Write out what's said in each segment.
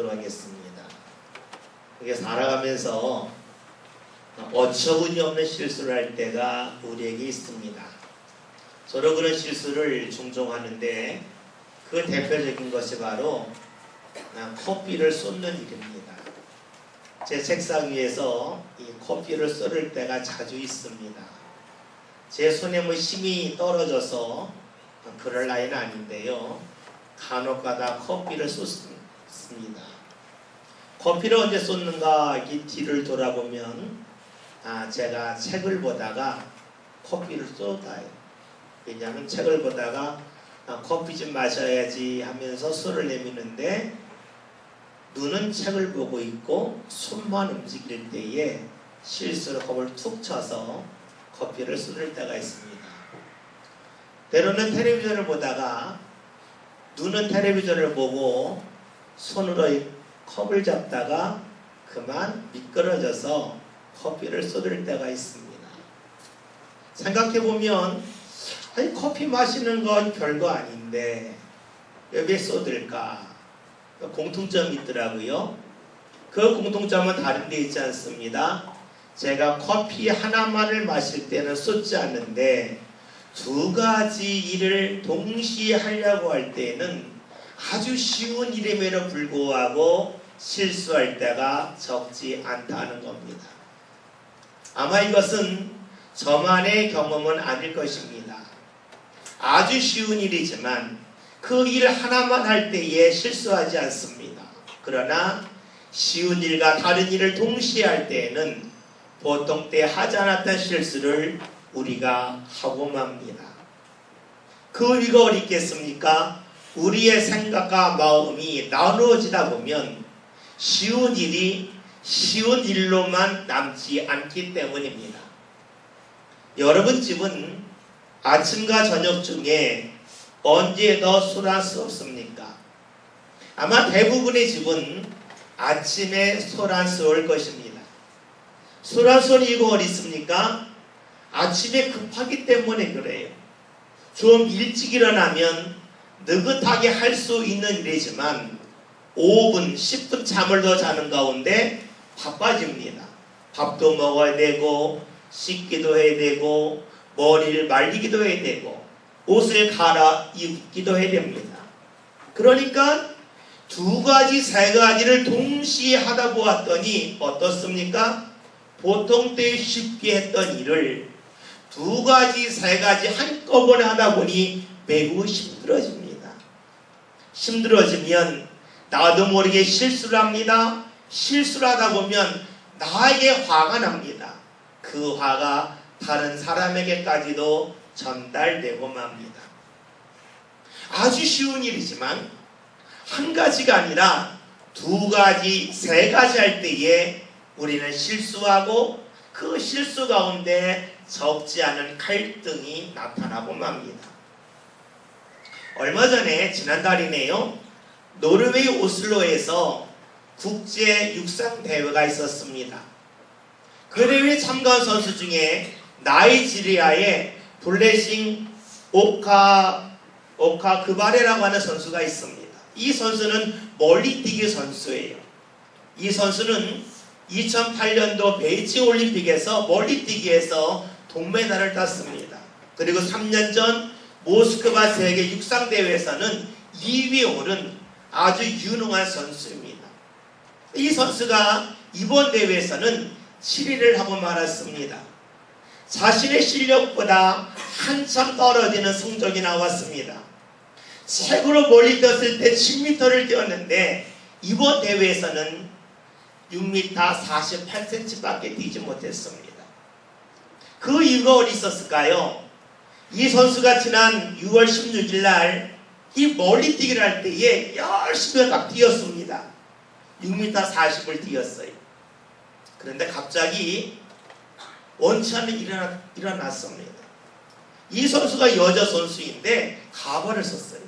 하겠습니다. 이게 살아가면서 어처구니 없는 실수를 할 때가 우리에게 있습니다. 저도 그런 실수를 종종 하는데 그 대표적인 것이 바로 커피를 쏟는 일입니다. 제 책상 위에서 이 커피를 쏟을 때가 자주 있습니다. 제 손에 힘이 떨어져서 그럴 나이는 아닌데요. 간혹가다 커피를 쏟습니다. 커피를 언제 쏟는가 이 뒤를 돌아보면 제가 책을 보다가 커피를 쏟아요. 왜냐하면 책을 보다가 커피 좀 마셔야지 하면서 손을 내미는데 눈은 책을 보고 있고 손만 움직일 때에 실수로 컵을 툭 쳐서 커피를 쏟을 때가 있습니다. 때로는 텔레비전을 보다가 눈은 텔레비전을 보고 손으로 컵을 잡다가 그만 미끄러져서 커피를 쏟을 때가 있습니다. 생각해보면 커피 마시는 건 별거 아닌데 왜 쏟을까? 공통점이 있더라고요. 그 공통점은 다른 데 있지 않습니다. 제가 커피 하나만을 마실 때는 쏟지 않는데 두 가지 일을 동시에 하려고 할 때는 아주 쉬운 일임에도 불구하고 실수할 때가 적지 않다는 겁니다. 아마 이것은 저만의 경험은 아닐 것입니다. 아주 쉬운 일이지만 그 일 하나만 할 때에 실수하지 않습니다. 그러나 쉬운 일과 다른 일을 동시에 할 때에는 보통 때 하지 않았던 실수를 우리가 하고 맙니다. 그 이유가 어디 있겠습니까? 우리의 생각과 마음이 나누어지다 보면 쉬운 일이 쉬운 일로만 남지 않기 때문입니다. 여러분 집은 아침과 저녁 중에 언제 더 소란스럽습니까? 아마 대부분의 집은 아침에 소란스러울 것입니다. 소란스러운 이유가 어디 있습니까? 아침에 급하기 때문에 그래요. 좀 일찍 일어나면 느긋하게 할 수 있는 일이지만 5분, 10분 잠을 더 자는 가운데 바빠집니다. 밥도 먹어야 되고 씻기도 해야 되고 머리를 말리기도 해야 되고 옷을 갈아입기도 해야 됩니다. 그러니까 두 가지, 세 가지를 동시에 하다 보았더니 어떻습니까? 보통 때 쉽게 했던 일을 두 가지, 세 가지 한꺼번에 하다 보니 매우 힘들어집니다. 힘들어지면 나도 모르게 실수를 합니다. 실수를 하다 보면 나에게 화가 납니다. 그 화가 다른 사람에게까지도 전달되고 맙니다. 아주 쉬운 일이지만 한 가지가 아니라 두 가지, 세 가지 할 때에 우리는 실수하고 그 실수 가운데 적지 않은 갈등이 나타나고 맙니다. 얼마 전에 지난달이네요. 노르웨이 오슬로에서 국제 육상 대회가 있었습니다. 그 대회에 참가한 선수 중에 나이지리아의 블레싱 오카그바레라고 하는 선수가 있습니다. 이 선수는 멀리뛰기 선수예요. 이 선수는 2008년도 베이징 올림픽에서 멀리뛰기에서 동메달을 땄습니다. 그리고 3년 전 모스크바 세계 육상대회에서는 2위에 오른 아주 유능한 선수입니다. 이 선수가 이번 대회에서는 7위를 하고 말았습니다. 자신의 실력보다 한참 떨어지는 성적이 나왔습니다. 최고로 멀리 뛰었을 때 10m를 뛰었는데 이번 대회에서는 6m 48cm밖에 뛰지 못했습니다. 그 이유가 어디 있었을까요? 이 선수가 지난 6월 16일 날 이 멀리뛰기를 할 때에 열심히 딱 뛰었습니다. 6m 40을 뛰었어요. 그런데 갑자기 원치 않는 일이 일어났습니다. 이 선수가 여자 선수인데 가발을 썼어요.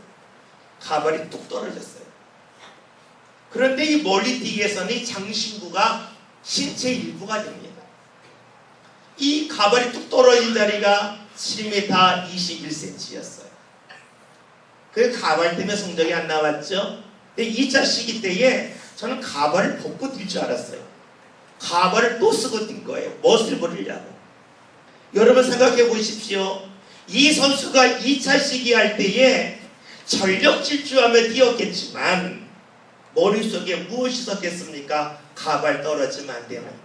가발이 뚝 떨어졌어요. 그런데 이 멀리뛰기에서는 이 장신구가 신체 일부가 됩니다. 이 가발이 뚝 떨어진 자리가 7m 21cm였어요. 그 가발 때문에 성적이 안 나왔죠. 2차 시기 때에 저는 가발을 벗고 뛸 줄 알았어요. 가발을 또 쓰고 뛴 거예요. 멋을 부리려고. 여러분 생각해 보십시오. 이 선수가 2차 시기할 때에 전력 질주하며 뛰었겠지만 머릿속에 무엇이 있었겠습니까? 가발 떨어지면 안 되는데,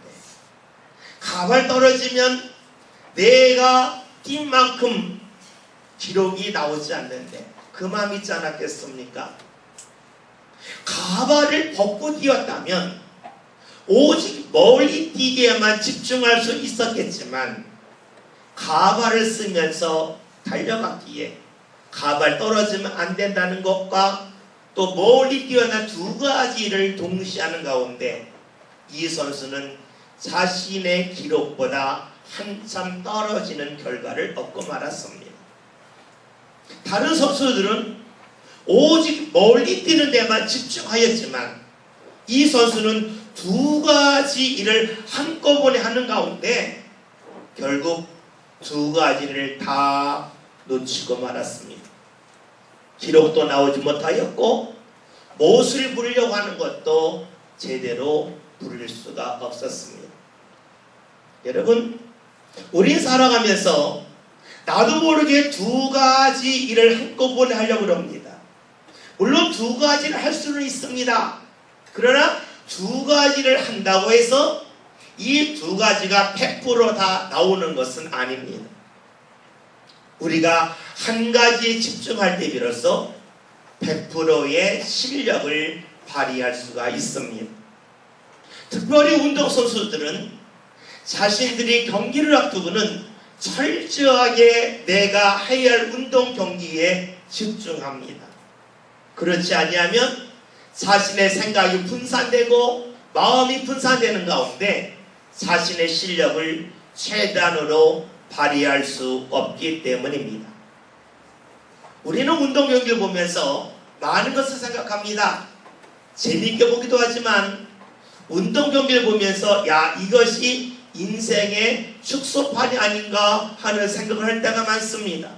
가발 떨어지면 내가 뛴 만큼 기록이 나오지 않는데 그 마음 있지 않았겠습니까? 가발을 벗고 뛰었다면 오직 멀리 뛰기에만 집중할 수 있었겠지만, 가발을 쓰면서 달려갔기에 가발 떨어지면 안 된다는 것과 또 멀리 뛰어난 두 가지를 동시에 하는 가운데 이 선수는 자신의 기록보다 한참 떨어지는 결과를 얻고 말았습니다. 다른 선수들은 오직 멀리 뛰는 데만 집중하였지만 이 선수는 두 가지 일을 한꺼번에 하는 가운데 결국 두 가지를 다 놓치고 말았습니다. 기록도 나오지 못하였고 못을 부리려고 하는 것도 제대로 부릴 수가 없었습니다. 여러분, 우린 살아가면서 나도 모르게 두 가지 일을 한꺼번에 하려고 합니다. 물론 두 가지를 할 수는 있습니다. 그러나 두 가지를 한다고 해서 이 두 가지가 100% 다 나오는 것은 아닙니다. 우리가 한 가지에 집중할 때 비로소 100%의 실력을 발휘할 수가 있습니다. 특별히 운동선수들은 자신들이 경기를 앞두고는 철저하게 내가 해야 할 운동 경기에 집중합니다. 그렇지 아니하면 자신의 생각이 분산되고 마음이 분산되는 가운데 자신의 실력을 최단으로 발휘할 수 없기 때문입니다. 우리는 운동 경기를 보면서 많은 것을 생각합니다. 재미있게 보기도 하지만 운동 경기를 보면서 이것이 인생의 축소판이 아닌가 하는 생각을 할 때가 많습니다.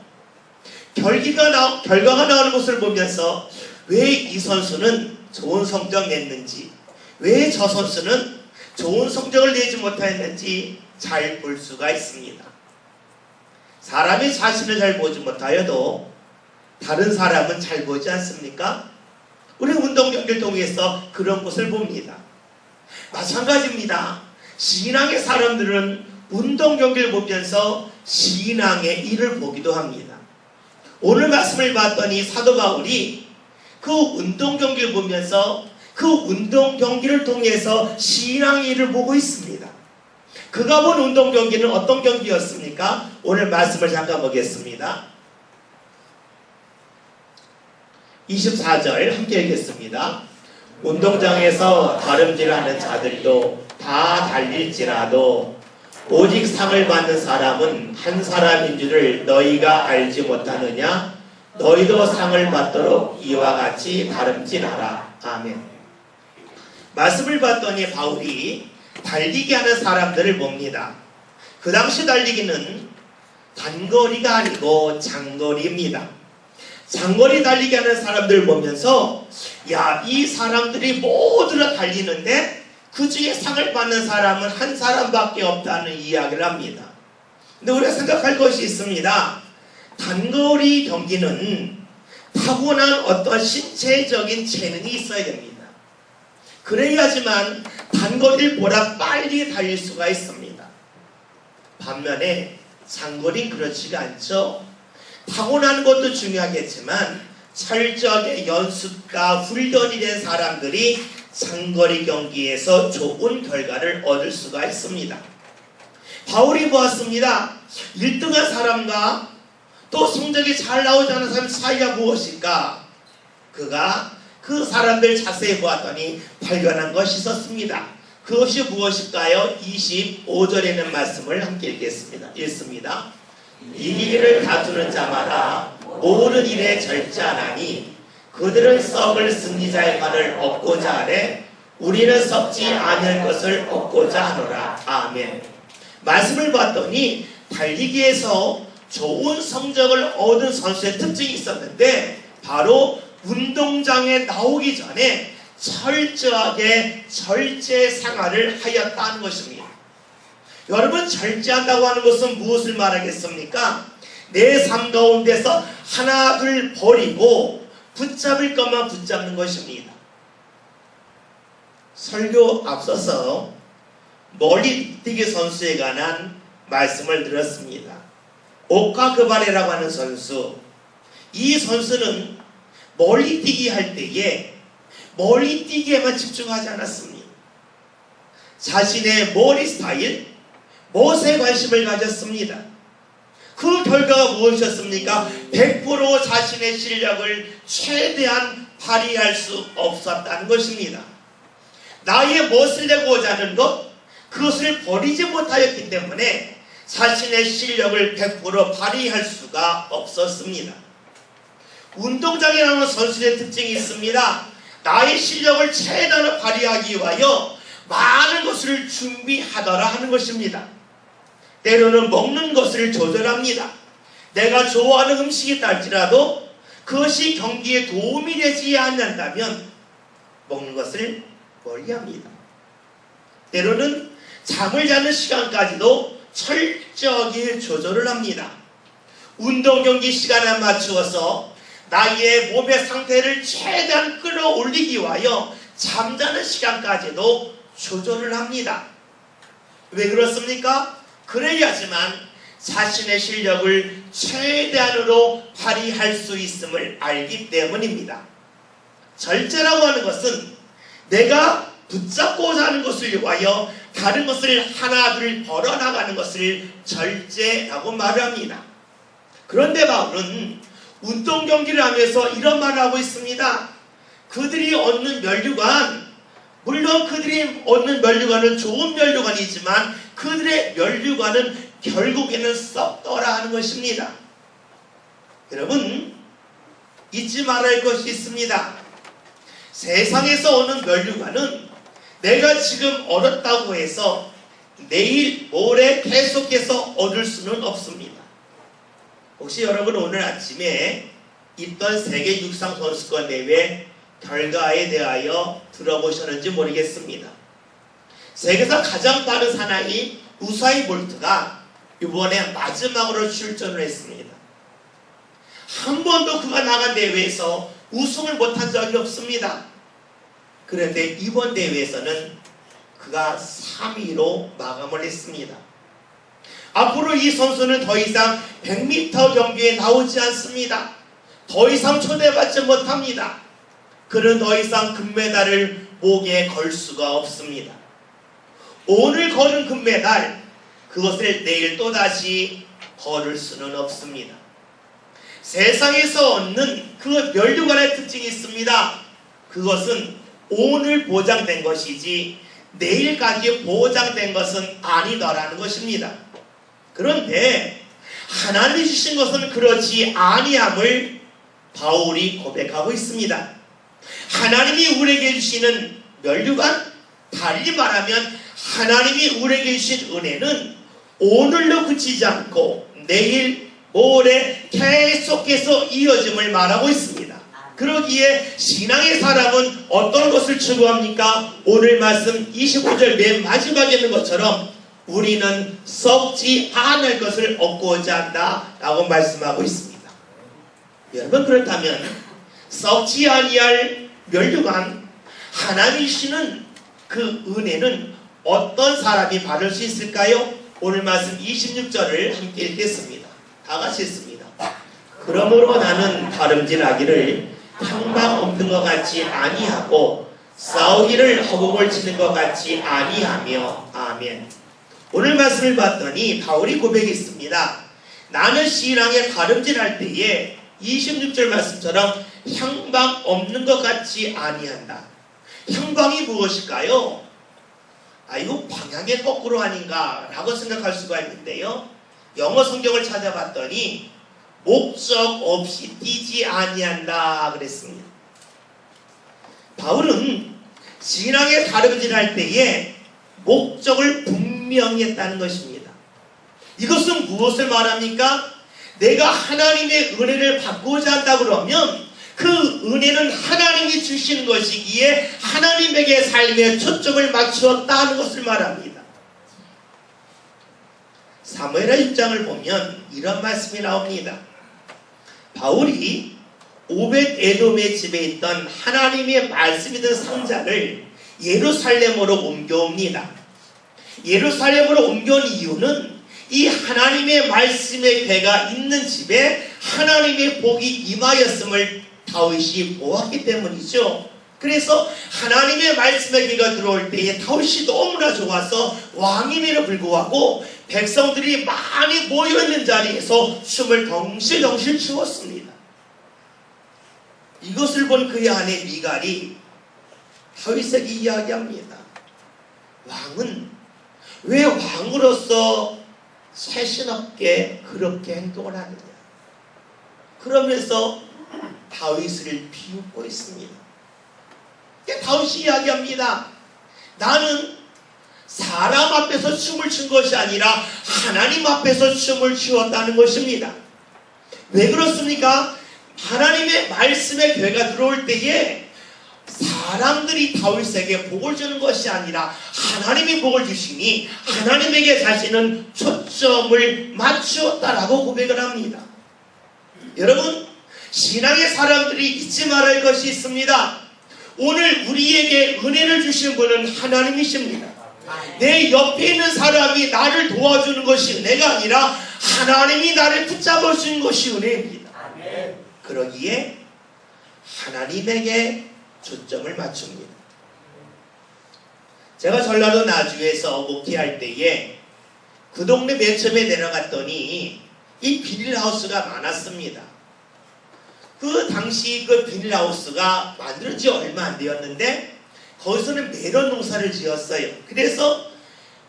결과가 나오는 것을 보면서 왜 이 선수는 좋은 성적 냈는지, 왜 저 선수는 좋은 성적을 내지 못했는지 잘 볼 수가 있습니다. 사람이 자신을 잘 보지 못하여도 다른 사람은 잘 보지 않습니까? 우리 운동 경기를 통해서 그런 것을 봅니다. 마찬가지입니다. 신앙의 사람들은 운동 경기를 보면서 신앙의 일을 보기도 합니다. 오늘 말씀을 봤더니 사도 바울이 그 운동 경기를 보면서 그 운동 경기를 통해서 신앙의 일을 보고 있습니다. 그가 본 운동 경기는 어떤 경기였습니까? 오늘 말씀을 잠깐 보겠습니다. 24절 함께 읽겠습니다. 운동장에서 다름질하는 자들도 다 달릴지라도 오직 상을 받는 사람은 한 사람인 줄을 너희가 알지 못하느냐? 너희도 상을 받도록 이와 같이 다름질하라. 아멘. 말씀을 봤더니 바울이 달리기 하는 사람들을 봅니다. 그 당시 달리기는 단거리가 아니고 장거리입니다. 장거리 달리기 하는 사람들을 보면서 이 사람들이 모두 다 달리는데 그 중에 상을 받는 사람은 한 사람밖에 없다는 이야기를 합니다. 근데 우리가 생각할 것이 있습니다. 단거리 경기는 타고난 어떤 신체적인 재능이 있어야 됩니다. 그래야지만 단거리를 보다 빨리 달릴 수가 있습니다. 반면에 장거리는 그렇지가 않죠. 타고나는 것도 중요하겠지만 철저하게 연습과 훈련이 된 사람들이 장거리 경기에서 좋은 결과를 얻을 수가 있습니다. 바울이 보았습니다. 1등한 사람과 또 성적이 잘 나오지 않은 사람 사이가 무엇일까? 그가 그 사람들 자세히 보았더니 발견한 것이 있었습니다. 그것이 무엇일까요? 25절에 있는 말씀을 함께 읽겠습니다. 읽습니다. 이기기를 다투는 자마다 모든 일에 절제하나니 그들은 썩을 승리자의 말을 얻고자 하되 우리는 썩지 않을 것을 얻고자 하노라. 아멘. 말씀을 봤더니 달리기에서 좋은 성적을 얻은 선수의 특징이 있었는데 바로 운동장에 나오기 전에 철저하게 절제생활을 하였다는 것입니다. 여러분, 절제한다고 하는 것은 무엇을 말하겠습니까? 내 삶 가운데서 하나 둘 버리고 붙잡을 것만 붙잡는 것입니다. 설교 앞서서 멀리뛰기 선수에 관한 말씀을 들었습니다. 오카 그바레라고 하는 선수, 이 선수는 멀리뛰기 할 때에 멀리뛰기에만 집중하지 않았습니다. 자신의 머리 스타일, 멋에 관심을 가졌습니다. 그 결과가 무엇이었습니까? 100% 자신의 실력을 최대한 발휘할 수 없었다는 것입니다. 나의 멋을 내고자 하는 것, 그것을 버리지 못하였기 때문에 자신의 실력을 100% 발휘할 수가 없었습니다. 운동장에 나오는 선수의 특징이 있습니다. 나의 실력을 최대한 발휘하기 위하여 많은 것을 준비하더라 하는 것입니다. 때로는 먹는 것을 조절합니다. 내가 좋아하는 음식이 있다 할지라도 그것이 경기에 도움이 되지 않는다면 먹는 것을 멀리합니다. 때로는 잠을 자는 시간까지도 철저하게 조절을 합니다. 운동 경기 시간에 맞추어서 나의 몸의 상태를 최대한 끌어올리기 위하여 잠자는 시간까지도 조절을 합니다. 왜 그렇습니까? 그래야지만 자신의 실력을 최대한으로 발휘할 수 있음을 알기 때문입니다. 절제라고 하는 것은 내가 붙잡고자 하는 것을 위하여 다른 것을 하나 둘 벌어나가는 것을 절제라고 말합니다. 그런데 바울은 운동 경기를 하면서 이런 말을 하고 있습니다. 그들이 얻는 면류관, 물론 그들이 얻는 면류관은 좋은 면류관이지만 그들의 면류관은 결국에는 썩더라 하는 것입니다. 여러분, 잊지 말아야 할 것이 있습니다. 세상에서 오는 면류관은 내가 지금 얻었다고 해서 내일 모레 계속해서 얻을 수는 없습니다. 혹시 여러분 오늘 아침에 있던 세계 육상 선수권 대회 결과에 대하여 들어보셨는지 모르겠습니다. 세계에서 가장 빠른 사나이 우사인 볼트가 이번에 마지막으로 출전을 했습니다. 한 번도 그가 나간 대회에서 우승을 못한 적이 없습니다. 그런데 이번 대회에서는 그가 3위로 마감을 했습니다. 앞으로 이 선수는 더 이상 100m 경기에 나오지 않습니다. 더 이상 초대받지 못합니다. 그는 더 이상 금메달을 목에 걸 수가 없습니다. 오늘 거는 금메달, 그것을 내일 또다시 걸을 수는 없습니다. 세상에서 얻는 그 면류관의 특징이 있습니다. 그것은 오늘 보장된 것이지 내일까지 보장된 것은 아니더라는 것입니다. 그런데 하나님이 주신 것은 그렇지 아니함을 바울이 고백하고 있습니다. 하나님이 우리에게 주시는 면류관, 달리 말하면 하나님이 우리에게 주신 은혜는 오늘로 그치지 않고 내일 모레 계속해서 이어짐을 말하고 있습니다. 그러기에 신앙의 사람은 어떤 것을 추구합니까? 오늘 말씀 25절 맨 마지막에 있는 것처럼 우리는 썩지 않을 것을 얻고자 한다 라고 말씀하고 있습니다. 여러분, 그렇다면 썩지 아니할 면류관, 하나님이 주시는 그 은혜는 어떤 사람이 받을 수 있을까요? 오늘 말씀 26절을 함께 읽겠습니다. 다 같이 읽습니다. 그러므로 나는 다름질하기를 향방 없는 것 같이 아니하고 싸우기를 허공을 치는 것 같이 아니하며. 아멘. 오늘 말씀을 봤더니 바울이 고백했습니다. 나는 신앙에 다름질할 때에 26절 말씀처럼 향방 없는 것 같이 아니한다. 향방이 무엇일까요? 이거 방향의 거꾸로 아닌가 라고 생각할 수가 있는데요, 영어 성경을 찾아봤더니 목적 없이 뛰지 아니한다 그랬습니다. 바울은 신앙에 다름질할 때에 목적을 분명히 했다는 것입니다. 이것은 무엇을 말합니까? 내가 하나님의 은혜를 받고자 한다 그러면 그 은혜는 하나님이 주신 것이기에 하나님에게 삶의 초점을 맞추었다는 것을 말합니다. 사무엘하 6장을 보면 이런 말씀이 나옵니다. 바울이 오벳 에돔의 집에 있던 하나님의 말씀이 든 상자를 예루살렘으로 옮겨옵니다. 예루살렘으로 옮겨온 이유는 이 하나님의 말씀의 배가 있는 집에 하나님의 복이 임하였음을 다윗이 보았기 때문이죠. 그래서 하나님의 말씀의 배가 들어올 때에 다윗이 너무나 좋아서 왕임에도 불구하고 백성들이 많이 모여있는 자리에서 춤을 덩실덩실 추었습니다. 이것을 본 그의 아내 미갈이 다윗에게 이야기합니다. 왕은 왜 왕으로서 세신 없게 그렇게 행동을 하느냐. 그러면서 다윗을 비웃고 있습니다. 다윗이 이야기합니다. 나는 사람 앞에서 춤을 춘 것이 아니라 하나님 앞에서 춤을 추었다는 것입니다. 왜 그렇습니까? 하나님의 말씀의 교회가 들어올 때에 사람들이 다윗에게 복을 주는 것이 아니라 하나님이 복을 주시니 하나님에게 자신은 초점을 맞추었다라고 고백을 합니다. 여러분, 신앙의 사람들이 잊지 말아야 할 것이 있습니다. 오늘 우리에게 은혜를 주신 분은 하나님이십니다. 내 옆에 있는 사람이 나를 도와주는 것이 은혜가 아니라 하나님이 나를 붙잡아 주는 것이 은혜입니다. 그러기에 하나님에게 초점을 맞춥니다. 제가 전라도 나주에서 목회할 때에 그 동네 맨 처음에 내려갔더니 이 비닐하우스가 많았습니다. 그 당시 그 비닐하우스가 만들어진 지 얼마 안 되었는데 거기서는 메론 농사를 지었어요. 그래서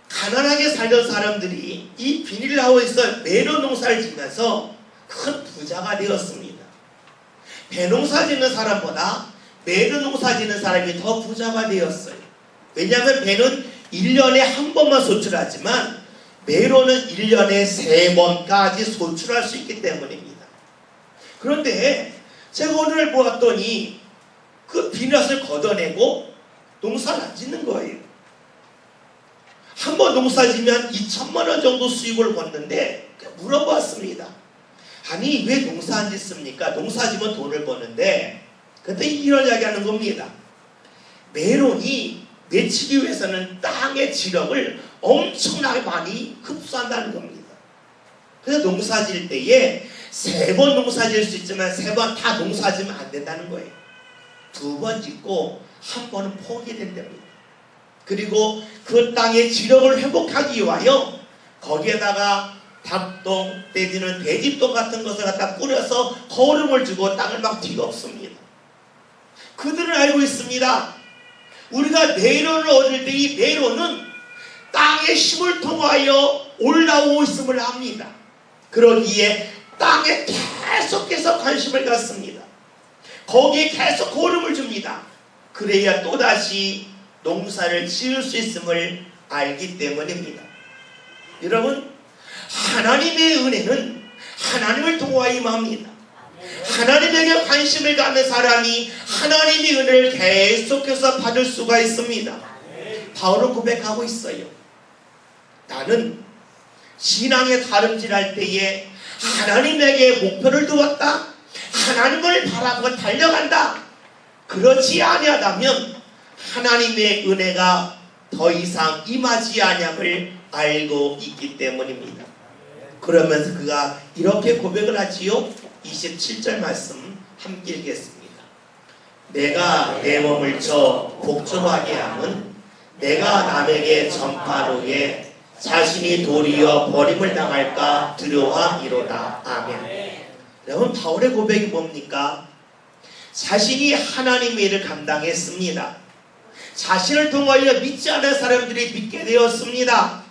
가난하게 살던 사람들이 이 비닐하우스에서 메론 농사를 지면서 큰 부자가 되었습니다. 배 농사 짓는 사람보다 메론 농사 짓는 사람이 더 부자가 되었어요. 왜냐하면 배는 1년에 한 번만 소출하지만 메론은 1년에 3번까지 소출할 수 있기 때문입니다. 그런데 제가 오늘 보았더니 그 비닐하우스를 걷어내고 농사를 안 짓는 거예요. 한 번 농사 지면 2천만 원 정도 수익을 벌는데 물어봤습니다. 아니 왜 농사 안 짓습니까? 농사 지면 돈을 버는데 그때 이런 이야기 하는 겁니다. 메론이 맺히기 위해서는 땅의 지력을 엄청나게 많이 흡수한다는 겁니다. 그래서 농사 지을 때에 3번 농사 지을 수 있지만 3번 다 농사 지으면 안 된다는 거예요. 2번 짓고 1번은 포기된답니다. 그리고 그 땅의 지력을 회복하기 위하여 거기에다가 닭똥, 돼지는 돼지똥 같은 것을 갖다 뿌려서 거름을 주고 땅을 막 뒤엎습니다. 그들은 알고 있습니다. 우리가 메론을 얻을 때 이 메론은 땅의 힘을 통하여 올라오고 있음을 압니다. 그러기에 땅에 계속해서 관심을 갖습니다. 거기에 계속 거름을 줍니다. 그래야 또다시 농사를 지을 수 있음을 알기 때문입니다. 여러분, 하나님의 은혜는 하나님을 통하여 임합니다. 하나님에게 관심을 갖는 사람이 하나님의 은혜를 계속해서 받을 수가 있습니다. 바울은 고백하고 있어요. 나는 신앙에 다름질할 때에 하나님에게 목표를 두었다. 하나님을 바라고 달려간다. 그렇지 아니하다면 하나님의 은혜가 더 이상 임하지 아니함을 알고 있기 때문입니다. 그러면서 그가 이렇게 고백을 하지요. 27절 말씀 함께 읽겠습니다. 내가 내 몸을 쳐 복종하게 함은 내가 남에게 전파한 후에 자신이 도리어 버림을 당할까 두려워하이로다. 아멘. 여러분, 바울의 고백이 뭡니까? 자신이 하나님의 일을 감당했습니다. 자신을 통하여 믿지 않은 사람들이 믿게 되었습니다.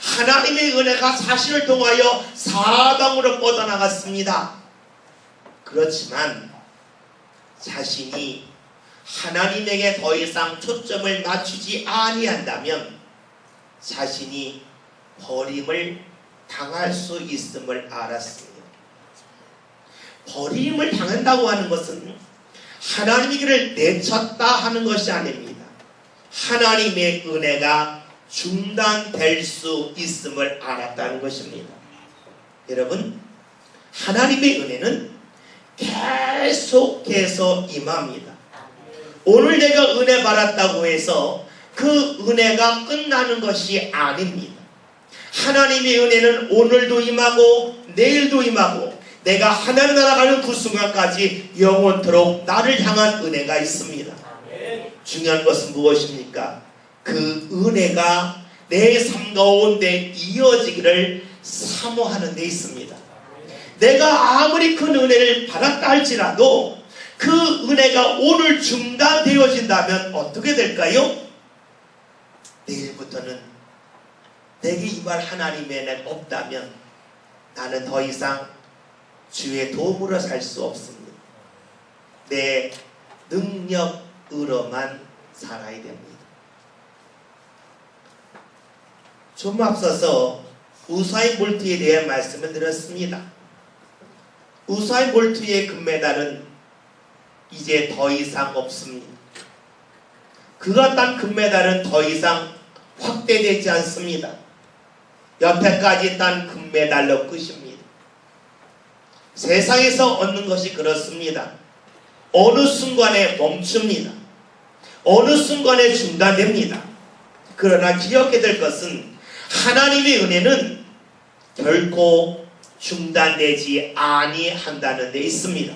하나님의 은혜가 자신을 통하여 사방으로 뻗어나갔습니다. 그렇지만 자신이 하나님에게 더 이상 초점을 맞추지 아니한다면 자신이 버림을 당할 수 있음을 알았습니다. 버림을 당한다고 하는 것은 하나님이 그를 내쳤다 하는 것이 아닙니다. 하나님의 은혜가 중단될 수 있음을 알았다는 것입니다. 여러분, 하나님의 은혜는 계속해서 임합니다. 오늘 내가 은혜 받았다고 해서 그 은혜가 끝나는 것이 아닙니다. 하나님의 은혜는 오늘도 임하고 내일도 임하고 내가 하나님 나라 가는 그 순간까지 영원토록 나를 향한 은혜가 있습니다. 중요한 것은 무엇입니까? 그 은혜가 내 삶 가운데 이어지기를 사모하는 데 있습니다. 내가 아무리 큰 은혜를 받았다 할지라도 그 은혜가 오늘 중단되어진다면 어떻게 될까요? 내일부터는 내게 임할 하나님의 은혜가 없다면 나는 더 이상 주의 도움으로 살 수 없습니다. 내 능력으로만 살아야 됩니다. 좀 앞서서 우사인 볼트에 대한 말씀을 드렸습니다. 우사인 볼트의 금메달은 이제 더 이상 없습니다. 그가 딴 금메달은 더 이상 확대되지 않습니다. 여태까지 딴 금메달로 끝입니다. 세상에서 얻는 것이 그렇습니다. 어느 순간에 멈춥니다. 어느 순간에 중단됩니다. 그러나 기억해야 될 것은 하나님의 은혜는 결코 중단되지 아니한다는 데 있습니다.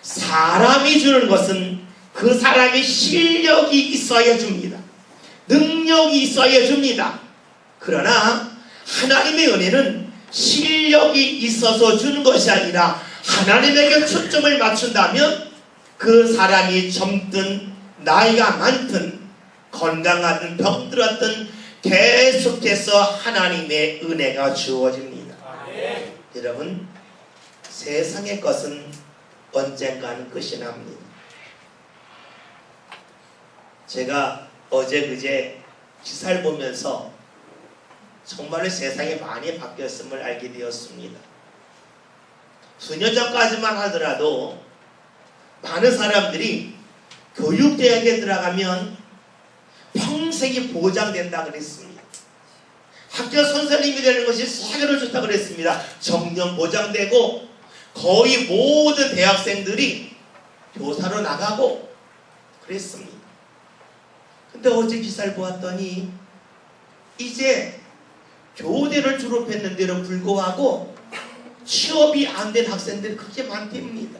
사람이 주는 것은 그 사람이 실력이 있어야 줍니다. 능력이 있어야 줍니다. 그러나 하나님의 은혜는 실력이 있어서 주는 것이 아니라 하나님에게 초점을 맞춘다면 그 사람이 젊든 나이가 많든 건강하든 병들었든 계속해서 하나님의 은혜가 주어집니다. 여러분, 세상의 것은 언젠가는 끝이 납니다. 제가 어제 그제 기사를 보면서 정말로 세상이 많이 바뀌었음을 알게 되었습니다. 수년 전까지만 하더라도 많은 사람들이 교육대학에 들어가면 평생이 보장된다 그랬습니다. 학교 선생님이 되는 것이 세계로 좋다 그랬습니다. 정년 보장되고 거의 모든 대학생들이 교사로 나가고 그랬습니다. 근데 어제 기사를 보았더니 이제 교대를 졸업했는데도 불구하고 취업이 안 된 학생들이 그렇게 많답니다.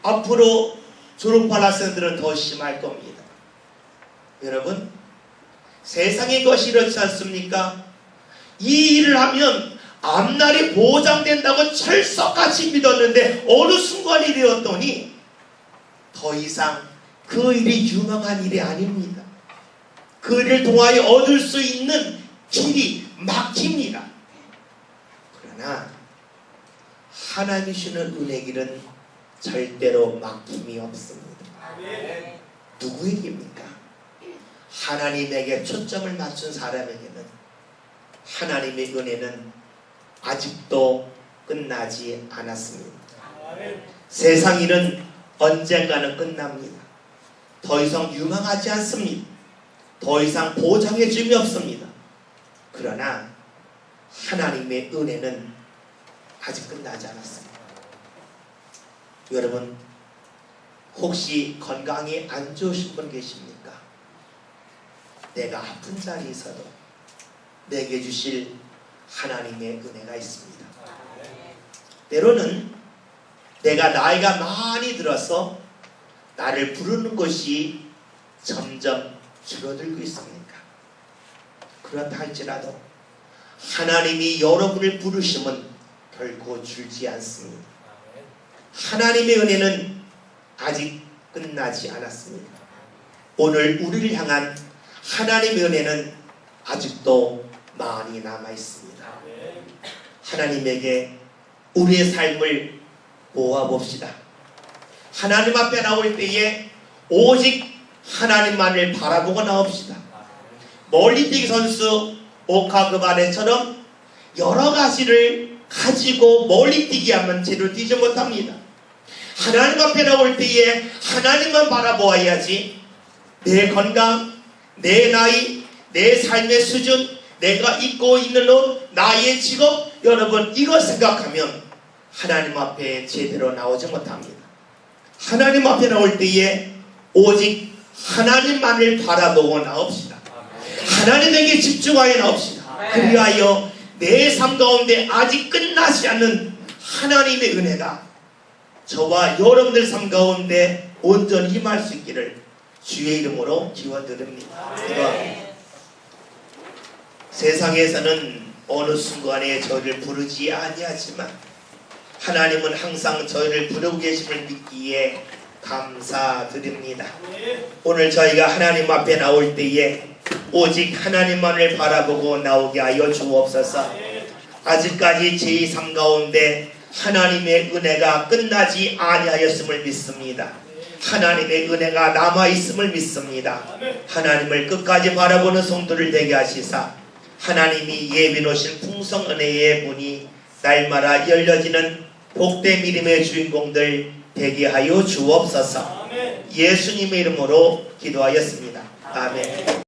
앞으로 졸업할 학생들은 더 심할 겁니다. 여러분, 세상의 것이 이렇지 않습니까? 이 일을 하면 앞날이 보장된다고 철석같이 믿었는데 어느 순간이 되었더니 더 이상 그 일이 유망한 일이 아닙니다. 그 일을 통하여 얻을 수 있는 길이 막힙니다. 그러나 하나님이 주는 은혜 길은 절대로 막힘이 없습니다. 누구에게입니까? 하나님에게 초점을 맞춘 사람에게는 하나님의 은혜는 아직도 끝나지 않았습니다. 세상 일은 언젠가는 끝납니다. 더 이상 유망하지 않습니다. 더 이상 보장의 점이 없습니다. 그러나 하나님의 은혜는 아직 끝나지 않았습니다. 여러분, 혹시 건강이 안 좋으신 분 계십니까? 내가 아픈 자리에 있어도 내게 주실 하나님의 은혜가 있습니다. 때로는 내가 나이가 많이 들어서 나를 부르는 것이 점점 줄어들고 있습니까? 그렇다 할지라도 하나님이 여러분을 부르심은 결코 줄지 않습니다. 하나님의 은혜는 아직 끝나지 않았습니다. 오늘 우리를 향한 하나님의 은혜는 아직도 많이 남아 있습니다. 하나님에게 우리의 삶을 모아봅시다. 하나님 앞에 나올 때에 오직 하나님만을 바라보고 나옵시다. 멀리뛰기 선수 오카그바네처럼 여러 가지를 가지고 멀리뛰기 하면 제대로 뛰지 못합니다. 하나님 앞에 나올 때에 하나님만 바라보아야지. 내 건강, 내 나이, 내 삶의 수준, 내가 입고 있는 옷, 나의 직업, 여러분 이거 생각하면 하나님 앞에 제대로 나오지 못합니다. 하나님 앞에 나올 때에 오직 하나님만을 바라보고 나옵시다. 하나님에게 집중하여 나옵시다. 그리하여 내 삶 가운데 아직 끝나지 않는 하나님의 은혜가 저와 여러분들 삶 가운데 온전히 임할 수 있기를 주의 이름으로 기원드립니다. 세상에서는 어느 순간에 저를 부르지 아니하지만 하나님은 항상 저희를 부르고 계심을 믿기에 감사드립니다. 오늘 저희가 하나님 앞에 나올 때에 오직 하나님만을 바라보고 나오게 하여 주옵소서. 아직까지 제 삶 가운데 하나님의 은혜가 끝나지 아니하였음을 믿습니다. 하나님의 은혜가 남아있음을 믿습니다. 하나님을 끝까지 바라보는 성도를 되게 하시사 하나님이 예비놓으신 풍성 은혜의 문이 날마다 열려지는 복된 믿음의 주인공들 되게 하여 주옵소서. 예수님의 이름으로 기도하였습니다. 아멘.